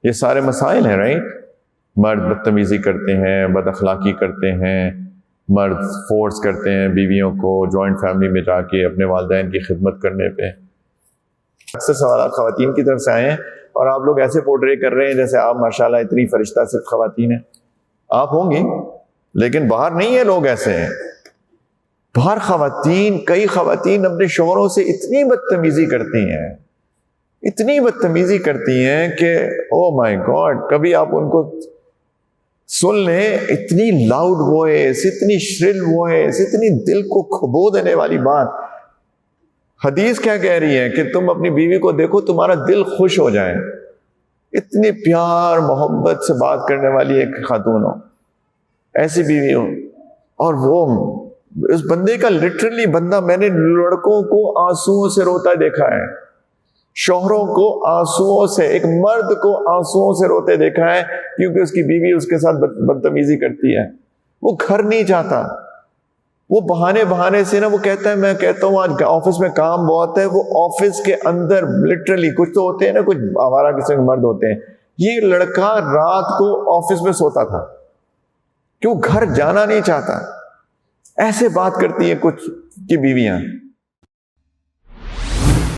یہ سارے مسائل ہیں، رائٹ؟ مرد بدتمیزی کرتے ہیں، بد اخلاقی کرتے ہیں، مرد فورس کرتے ہیں بیویوں کو جوائنٹ فیملی میں جا کے اپنے والدین کی خدمت کرنے پہ۔ اکثر سوالات خواتین کی طرف سے آئے ہیں اور آپ لوگ ایسے پورٹری کر رہے ہیں جیسے آپ ماشاءاللہ اتنی فرشتہ صرف خواتین ہیں۔ آپ ہوں گی لیکن باہر نہیں ہے لوگ ایسے ہیں۔ باہر خواتین، کئی خواتین اپنے شوہروں سے اتنی بدتمیزی کرتی ہیں، اتنی بدتمیزی کرتی ہیں کہ او مائی گاڈ، کبھی آپ ان کو سن لیں، اتنی لاؤڈ وائس، اتنی شرل وائس، اتنی دل کو کھبو دینے والی بات۔ حدیث کیا کہہ رہی ہے کہ تم اپنی بیوی کو دیکھو تمہارا دل خوش ہو جائے، اتنی پیار محبت سے بات کرنے والی ایک خاتون ہو، ایسی بیوی ہو، اور وہ اس بندے کا لٹرلی بندہ، میں نے لڑکوں کو آنسوؤں سے روتا دیکھا ہے، شوہروں کو آنسوؤں سے، ایک مرد کو آنسوؤں سے روتے دیکھا ہے کیونکہ اس کی بیوی اس کے ساتھ بدتمیزی کرتی ہے۔ وہ گھر نہیں جاتا، وہ بہانے سے نا، وہ کہتا ہے، میں کہتا ہوں آج آفس میں کام بہت ہے، وہ آفس کے اندر لٹرلی، کچھ تو ہوتے ہیں نا، کچھ آوارہ قسم کے مرد ہوتے ہیں، یہ لڑکا رات کو آفس میں سوتا تھا کیوں؟ گھر جانا نہیں چاہتا۔ ایسے بات کرتی ہیں کچھ کی بیویاں۔